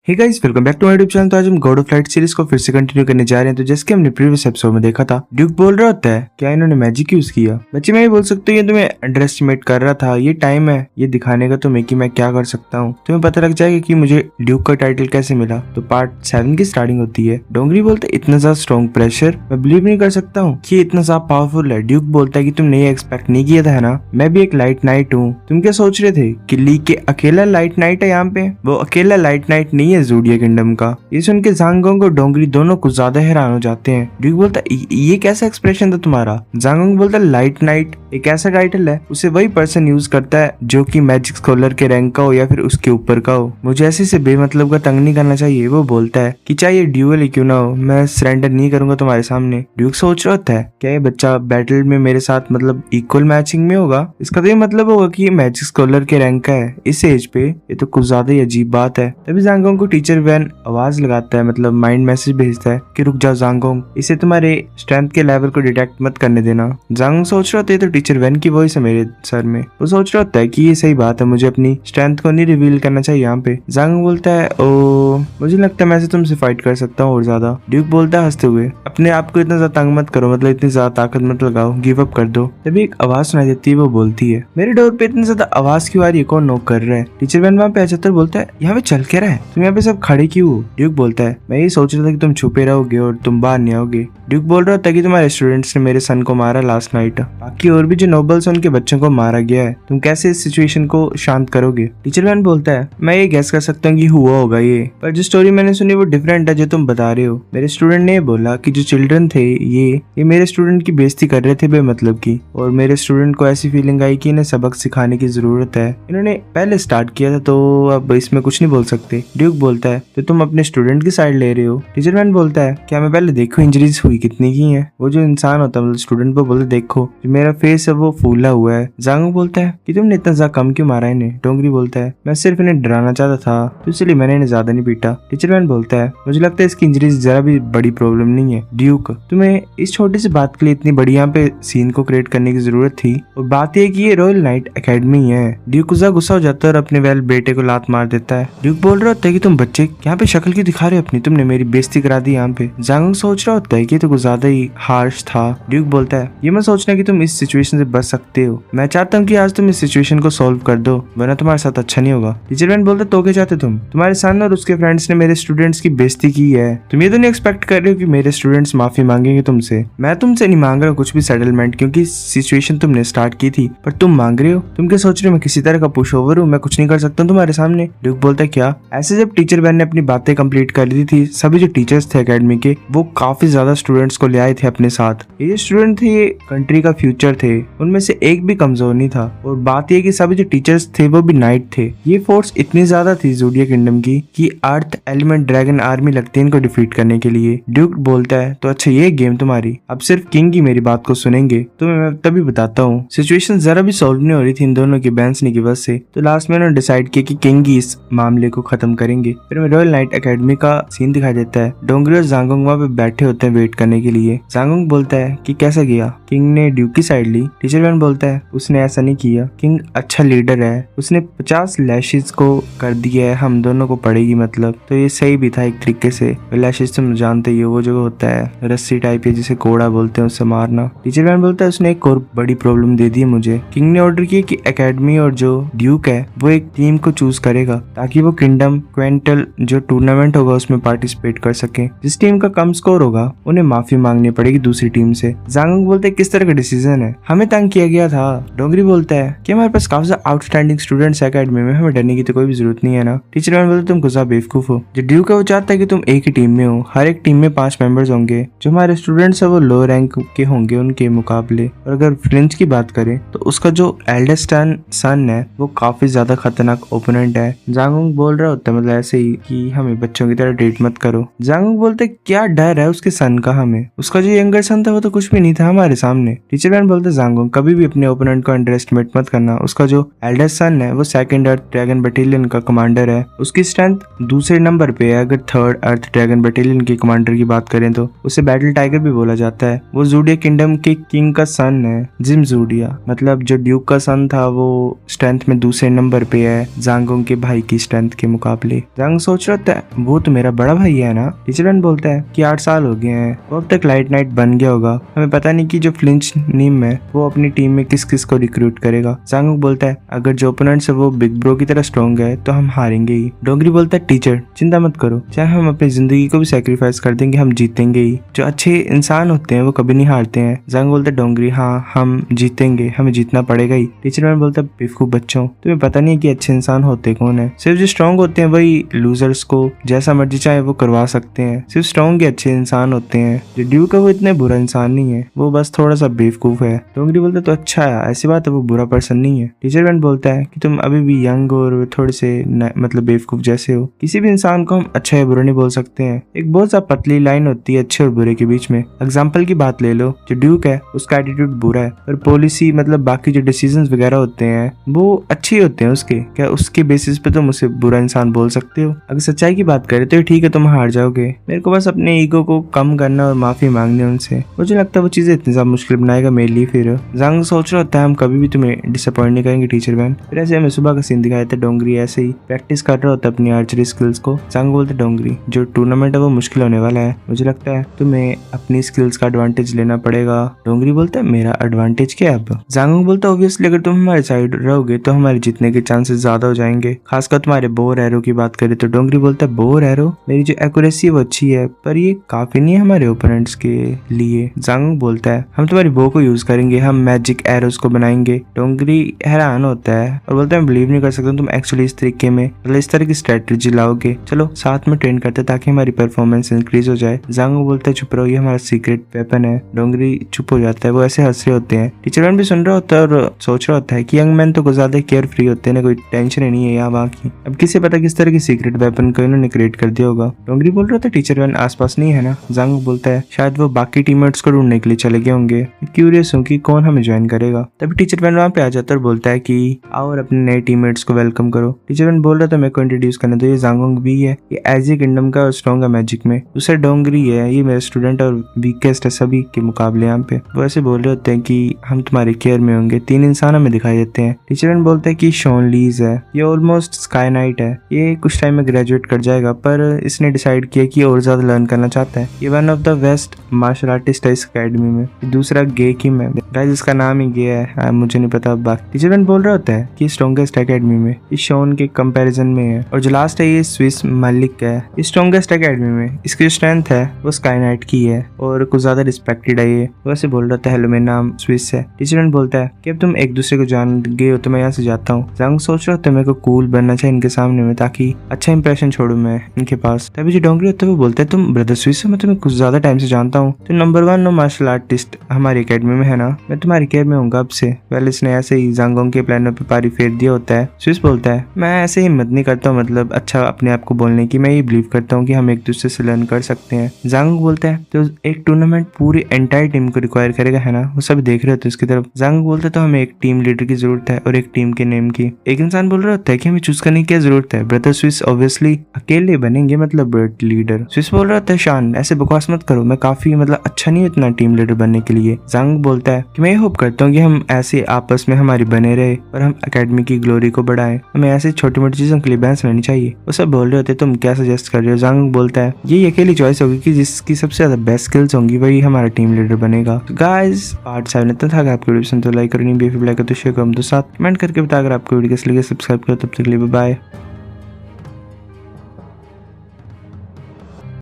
Hey guys, welcome back to my YouTube channel. तो आज हम गॉड ऑफ लाइट सीरीज को फिर से कंटिन्यू करने जा रहे हैं। तो जैसे कि हमने प्रीवियस एपिसोड में देखा था, ड्यूक बोल रहा होता है क्या इन्होंने मैजिक यूज किया। बच्चे मैं ये बोल सकते हो ये तुम्हें अंडर एस्टिमेट कर रहा था, ये टाइम है ये दिखाने का तुम्हें कि मैं क्या कर सकता हूँ। तुम्हें पता लग जाएगा कि मुझे ड्यूक का टाइटल कैसे मिला। तो पार्ट 7 की स्टार्टिंग होती है। डोंगरी बोलते इतना ज्यादा स्ट्रॉन्ग प्रेशर, मैं बिलीव नहीं कर सकता हूँ कि इतना ज्यादा पावरफुल है। ड्यूक बोलता है कि तुमने ये एक्सपेक्ट नहीं किया था है ना, मैं भी एक लाइट नाइट हूँ। तुम क्या सोच रहे थे कि ली के अकेला लाइट नाइट है यहाँ पे? वो अकेला लाइट नाइट नहीं है ज़ोडिया किंगडम का। ये सुन के ज़ांगोंग और डोंगरी दोनों कुछ ज्यादा हैरान हो जाते हैं। ड्यूक बोलता ये कैसा एक्सप्रेशन था तुम्हारा? ज़ांगोंग बोलता लाइट नाइट एक ऐसा टाइटल है, उसे वही पर्सन यूज करता है जो कि मैजिक स्कॉलर के रैंक का हो या फिर उसके ऊपर का हो। मुझे ऐसे से बेमतलब का तंग नहीं करना चाहिए। वो बोलता है कि चाहे ये ड्यूअल ही क्यों ना हो, मैं सरेंडर नहीं करूंगा तुम्हारे सामने। ड्यूक सोच रहा होता है क्या ये बच्चा बैटल में मेरे साथ मतलब इक्वल मैचिंग में होगा? इसका तो ये मतलब होगा कि ये मैजिक स्कॉलर के रैंक का है इस एज पे। ये तो कुछ ज्यादा ही अजीब बात है। तभी ज़ांगोंग को टीचर वैन आवाज लगाता है, मतलब माइंड मैसेज भेजता है कि रुक जाओ ज़ांगोंग, इसे तुम्हारे स्ट्रेंथ के लेवल को डिटेक्ट मत करने देना। ज़ांगोंग सोच रहा होता है तो टीचर वैन की वॉइस है मेरे सर में। वो सोच रहा होता है कि ये सही बात है, मुझे अपनी स्ट्रेंथ को नहीं रिवील करना चाहिए यहाँ पे। ज़ांगोंग बोलता है ओ मुझे लगता है मैं तुमसे फाइट कर सकता हूँ और ज्यादा। ड्यूक बोलता है हंसते हुए अपने आप को इतना ज्यादा तंग मत करो, मतलब इतनी ज्यादा ताकत मत लगाओ, गिव अप कर दो। तभी एक आवाज सुनाई देती है। वो बोलती है मेरे डोर पे इतनी ज्यादा आवाज क्यों आ रही है, कौन नॉक कर रहा है? टीचर वैन वहाँ पे आ जाता है, बोलता है यहाँ पे चल क्या रहा है, तुम यहाँ पे सब खड़े क्यों हो? ड्यूक बोलता है मैं ये सोच रहा था कि तुम छुपे रहोगे और तुम बाहर नहीं आओगे। ड्यूक बोल रहा था कि तुम्हारे स्टूडेंट्स ने मेरे सन को मारा लास्ट नाइट, बाकी और भी जो नोबल्स उनके बच्चों को मारा गया है, तुम कैसे इस सिचुएशन को शांत करोगे? टीचर वैन बोलता है मैं ये गैस कर सकता हूँ कि हुआ होगा ये, पर जो स्टोरी मैंने सुनी वो डिफरेंट है जो तुम बता रहे हो। मेरे स्टूडेंट ने बोला कि जो चिल्ड्रन थे ये मेरे स्टूडेंट की बेइज्जती कर रहे थे बेमतलब की, और मेरे स्टूडेंट को ऐसी फीलिंग आई कि इन्हें सबक सिखाने की जरूरत है। इन्होंने पहले स्टार्ट किया था तो अब इसमें कुछ नहीं बोल सकते। ड्यूक बोलता है तो तुम अपने स्टूडेंट की साइड ले रहे हो? टीचर वैन बोलता है क्या मैं पहले देखो इंजरीज हुई कितनी की है। वो जो इंसान होता है मतलब स्टूडेंट को बोलते देखो जो मेरा फेस है वो फूला हुआ है। ज़ांगोंग बोलता है कि तुमने इतना ज्यादा कम क्यों मारा इन्हें? डोंगरी बोलता है मैं सिर्फ इन्हें डराना चाहता था तो इसलिए मैंने इन्हें ज्यादा नहीं पीटा। टीचर वैन बोलता है मुझे लगता है इसकी इंजरीज जरा भी बड़ी प्रॉब्लम नहीं है। ड्यूक तुम्हें इस छोटी सी बात के लिए इतनी बड़ी यहाँ पे सीन को क्रिएट करने की जरूरत थी? और बात यह कि ये रॉयल नाइट एकेडमी है। ड्यूक गुस्सा हो जाता है और अपने वेल बेटे को लात मार देता है। ड्यूक बोल रहा होता है कि तुम बच्चे यहाँ पे शक्ल क्यों दिखा रहे हो अपनी, तुमने मेरी बेइज्जती करा दी यहाँ पे। ज़ांगोंग सोच रहा होता है कि तो कुछ ज्यादा ही हार्श था। ड्यूक बोलता है ये मत सोचना कि तुम इस सिचुएशन से बच सकते हो, मैं चाहता हूँ कि आज तुम इस सिचुएशन को सॉल्व कर दो वरना तुम्हारे साथ अच्छा नहीं होगा। टीचर वैन बोलता है तो क्या चाहते तुम? तुम्हारे सन और उसके फ्रेंड्स ने मेरे स्टूडेंट्स की बेइज्जती की है, तुम ये तो नहीं एक्सपेक्ट कर रहे हो कि मेरे स्टूडेंट्स माफी मांगेंगे तुमसे? मैं तुमसे नहीं मांग रहा कुछ भी सेटलमेंट, क्योंकि सिचुएशन तुमने स्टार्ट की थी, पर तुम मांग रहे हो। तुम क्या सोच रहे हो मैं किसी तरह का पुश ओवर हूँ, मैं कुछ नहीं कर सकता तुम्हारे सामने? ड्यूक बोलता है क्या? ऐसे जब टीचर वैन ने अपनी बातें कंप्लीट कर ली थी, सभी जो टीचर्स थे एकेडमी के वो काफी ज्यादा स्टूडेंट्स को ले आए थे अपने साथ। ये स्टूडेंट थे ये कंट्री का फ्यूचर थे, उनमें से एक भी कमजोर नहीं था। और बात ये कि सभी जो टीचर्स थे वो भी नाइट थे। ये फोर्स इतनी ज्यादा थी ज़ोडिया किंगडम की कि अर्थ एलिमेंट ड्रैगन आर्मी लगती है इनको डिफीट करने के लिए। ड्यूक बोलता है तो अच्छा ये गेम तुम्हारी, अब सिर्फ किंग ही मेरी बात को सुनेंगे। तो मैं तभी बताता हूँ सिचुएशन जरा भी सॉल्व नहीं हो रही थी इन दोनों के बैंसने की वजह से। तो लास्ट में उन्होंने डिसाइड किया कि किंग ही इस मामले को खत्म करेंगे। फिर में रॉयल नाइट एकेडमी का सीन दिखाई देता है। डोंगरी और ज़ांगोंग वहाँ पे बैठे होते हैं वेट करने के लिए। ज़ांगोंग बोलता है कि कैसा गया? किंग ने ड्यूक की साइड ली। टीचर वैन बोलता है उसने ऐसा नहीं किया, किंग अच्छा लीडर है, उसने 50 लैशेस को कर दिया है, हम दोनों को पड़ेगी मतलब। तो ये सही भी था एक तरीके से। लैशेस तुम जानते ही हो वो जो होता है रस्सी टाइप है जिसे कोड़ा बोलते हैं, उससे मारना। टीचर वैन बोलता है उसने एक और बड़ी प्रॉब्लम दे दी है मुझे। किंग ने ऑर्डर किया कि एकेडमी और जो ड्यूक है वो एक टीम को चूज करेगा ताकि वो किंगडम क्वेंटल जो टूर्नामेंट होगा उसमें पार्टिसिपेट कर सके। जिस टीम का कम स्कोर होगा उन्हें माफी मांगनी पड़ेगी दूसरी टीम से। ज़ांगोंग बोलते हैं किस तरह का डिसीजन है, हमें तंग किया गया था। डोंगरी बोलता है कि हमारे पास काफी आउटस्टैंडिंग स्टूडेंट्स एकेडमी में, हमें डरने की तो कोई भी जरूरत नहीं है ना। टीचर वैन बोलते तुम गुस्सा बेवकूफ हो। जो ड्यूक है वो चाहता है कि तुम एक ही टीम में हो, हर एक टीम में 5 मेंबर्स होंगे। जो हमारे स्टूडेंट्स है वो लो रैंक के होंगे उनके मुकाबले। और अगर फ्रेंच की बात करें तो उसका जो एल्डेस्ट सन है वो काफी ज्यादा खतरनाक ओपोनेंट है। ज़ांगोंग बोल रहा होता है मतलब ऐसे ही कि हमें बच्चों की तरह ट्रीट मत करो। ज़ांगोंग बोलते क्या डर है उसके सन का हमें, उसका जो यंगर सन था वो तो कुछ भी नहीं था हमारे सामने। टीचर वैन बोलते ज़ांगोंग कभी भी अपने ओपोनेंट को अंडर एस्टिमेट मत करना, उसका जो एल्डेस्ट सन है वो 2nd अर्थ ड्रैगन बटालियन का कमांडर है, उसकी स्ट्रेंथ दूसरे नंबर पे है। अगर 3rd अर्थ ड्रैगन बटालियन के कमांडर की बात करें तो उसे बैटल टाइगर भी बोला जाता है। वो ज़ोडिया किंगडम के किंग का सन है, जिम ज़ोडिया, मतलब जो ड्यूक का सन था वो स्ट्रेंथ में दूसरे नंबर पे है ज़ांगोंग के भाई की स्ट्रेंथ के मुकाबले। जंग सोच रहा होता है वो तो मेरा बड़ा भाई है ना। टीचर वन बोलता है कि 8 साल हो गए हैं, वो अब तक लाइट नाइट बन गया होगा, हमें पता नहीं कि जो फ्लिंच नीम है वो अपनी टीम में किस किस को रिक्रूट करेगा। जंग बोलता है अगर जो ओपोनेंट्स है वो बिग ब्रो की तरह स्ट्रॉन्ग है तो हम हारेंगे ही। डोंगरी बोलता है टीचर चिंता मत करो, चाहे हम अपनी जिंदगी को भी सेक्रीफाइस कर देंगे, हम जीतेंगे ही। जो अच्छे इंसान होते हैं वो कभी नहीं हारते हैं। जंग बोलता है डोंगरी हाँ हम जीतेंगे, हमें जीतना पड़ेगा ही। टीचर वन बोलता है बेवकूफ बच्चों, तुम्हें पता नहीं कि अच्छे इंसान होते कौन है, सिर्फ जो स्ट्रॉन्ग होते हैं वही लूजर्स को जैसा मर्जी चाहे वो करवा सकते हैं, सिर्फ स्ट्रॉन्ग ही अच्छे इंसान होते हैं। जो ड्यूक है वो इतने बुरा इंसान नहीं है, वो बस थोड़ा सा बेवकूफ है। डोंगरी बोलता है तो अच्छा है, ऐसी बात है वो बुरा पर्सन नहीं है। टीचर वन बोलता है कि तुम अभी भी यंग और थोड़े से मतलब बेवकूफ जैसे हो, किसी भी इंसान को हम अच्छा या बुरा नहीं बोल सकते हैं। एक बहुत सा पतली लाइन होती है अच्छे और बुरे के बीच में। एग्जाम्पल की बात ले लो, जो ड्यूक है उसका एटीट्यूड बुरा है पर पॉलिसी मतलब बाकी जो डिसीजंस वगैरह होते हैं वो अच्छे होते हैं उसके, क्या उसके बेसिस पे तुम उसे बुरा इंसान बोल सकते हो? अगर सच्चाई की बात करें तो ठीक है तुम हार जाओगे, मेरे को बस अपने ईगो को कम करना और माफी मांगनी है उनसे। मुझे लगता है वो चीजें इतनी ज्यादा मुश्किल बनाएगा मेरे लिए। फिर जंग सोच रहा होता है हम कभी भी तुम्हें डिसअपॉइंट नहीं करेंगे टीचर बहन। फिर ऐसे हमें सुबह का सीन दिखाया था, डोंगरी ऐसे ही प्रैक्टिस कर रहा होता है अपनी आर्चरी स्किल्स को। जंग बोलते डोंगरी जो टूर्नामेंट है वो मुश्किल होने वाला है, मुझे लगता है तुम्हें अपनी स्किल्स का एडवांटेज लेना पड़ेगा। डोंगरी बोलता है मेरा एडवांटेज क्या है अब? जंग बोलता है ऑब्वियसली अगर तुम हमारे साइड रहोगे तो हमारे जीतने के चांसेस ज्यादा हो जाएंगे, खासकर तुम्हारे बोर एरो की बात करें तो। डोंगरी बोलता है बोर एरो, मेरी जो एक्यूरेसी है वो अच्छी है पर ये काफी नहीं है हमारे ओपोनेंट्स के लिए। जंग बोलता है हम तुम्हारी बो को यूज करेंगे, हम मैजिक एरोस को बनाएंगे। डोंगरी हैरान होता है और बोलता है मैं बिलीव नहीं कर सकता तुम एक्चुअली इस तरीके में मतलब इस तरह की स्ट्रेटेजी लाओगे, चलो साथ में ट्रेन करते ताकि हमारी परफॉर्मेंस इंक्रीज हो जाए। जंग बोलता है चुप रहो, ये हमारा सीक्रेट वेपन है। डोंगरी चुप हो जाता है, वो ऐसे हंस रहे होते हैं। टीचर वन भी सुन रहा होता है और सोच रहा होता है कि यंग मैन तो कुछ ज्यादा केयर फ्री होते हैं ना, कोई टेंशन ही नहीं है यहाँ वहाँ की। अब किसे पता किस तरह की सीक्रेट वेपन को इन्होंने क्रिएट कर दिया होगा। डोंगरी बोल रहा था टीचर वन आसपास नहीं है ना। जंग बोलता है शायद वो बाकी टीममेट्स को ढूंढने के लिए चले गए होंगे, क्यूरियस हूँ कि कौन हमें ज्वाइन करेगा। तभी टीचर वन वहाँ पे आ जाता है और बोलता है कि आओ और अपने नए टीममेट्स को वेलकम करो। टीचर वन बोल रहा था मेरे को इंट्रोड्यूस करने दो, ये जांगोंग भी है, ये एजी किंगडम का स्ट्रॉन्ग है मैजिक में। दूसरा डोंगरी है, ये मेरा स्टूडेंट और वीकेस्ट है सभी के मुकाबले यहाँ पे। वो ऐसे बोल रहे होते हैं कि हम तुम्हारी केयर में होंगे। 3 इंसान हमें दिखाई देते हैं। टीचर वन बोलता है कि शॉन लीज है, ये ऑलमोस्ट स्काई नाइट है, ये कुछ टाइम में ग्रेजुएट कर जाएगा पर इसने डिसाइड किया कि और ज्यादा लर्न करना चाहता है। ये one of the best martial artist है इस अकेडमी में। दूसरा गे किम है, गाइस इसका नाम ही गे है, मुझे नहीं पता बाकी। टीचर वन बोल रहा होता है कि स्ट्रॉन्गेस्ट अकेडमी में ये शॉन के कंपैरिजन में है। और जो लास्ट है ये स्विस मालिक है, ये स्ट्रॉन्गेस्ट अकेडमी में, इसकी स्ट्रेंथ है वो स्काई नाइट की है और कुछ ज्यादा रिस्पेक्टेड है ये। वैसे बोल रहा था हेलो मेरा नाम स्विस है। टीचर वन बोलता है कि अब तुम एक दूसरे को जान गए हो तो मैं यहाँ से जाता हूँ। जंग सोच रहा होता है मेरे को कूल बनना चाहिए इनके सामने में ताकि अच्छा इंप्रेशन छोड़ू मैं इनके पास। तभी जो डोंगरी होता है वो बोलता है तुम ब्रदर स्विस हो, मैं तुम्हें कुछ ज्यादा टाइम से जानता हूँ, तुम नंबर 1 मार्शल आर्टिस्ट हमारी अकेडमी में है ना, मैं तुम्हारी केयर में होऊंगा अब से। पहले इसने ऐसे ही जांगोंग के प्लानों पे पारी फेर दिया होता है। स्विस बोलता है मैं ऐसे हिम्मत नहीं करता हूँ मतलब अच्छा अपने आप को बोलने की, मैं ये बिलीव करता हूँ कि हम एक दूसरे से लर्न कर सकते हैं। जांगोंग बोलता है तो एक टूर्नामेंट पूरी एंटायर टीम को रिक्वायर करेगा है ना, वो सब देख रहे होते उसकी तरफ। जांगोंग बोलता है तो हमें एक टीम लीडर की जरूरत है और एक टीम के नेम की। एक इंसान बोल रहा होता है कि हमें चूज करने की क्या जरूरत है, ब्रदर स्विस ऑब्वियसली अकेले बनेंगे मतलब लीडर। स्विस बोल रहा होता है शान ऐसे बकवास मत करो, मैं काफी मतलब अच्छा नहीं इतना टीम लीडर बनने के लिए। जांग बोलता है कि मैं होप करता हूँ कि हम ऐसे आपस में हमारी बने रहे और हम एकेडमी की ग्लोरी को बढ़ाएं, हमें ऐसे छोटी मोटी चीजों के लिए बहस लेनी चाहिए। वो सब बोल रहे होते तुम क्या सजेस्ट कर रहे हो। जांग बोलता है ये अकेली चॉइस होगी कि जिसकी सबसे ज्यादा बेस्ट स्किल्स होंगी वही हमारा टीम लीडर बनेगा। गाइस पार्ट 7 इतना था। आपको वीडियो पसंद तो लाइक करो, नहीं भी लाइक तो शेयर करो, तो साथ कमेंट करके बता अगर आपको वीडियो कैसी लगी, सब्सक्राइब करो। तब तक के लिए बाय।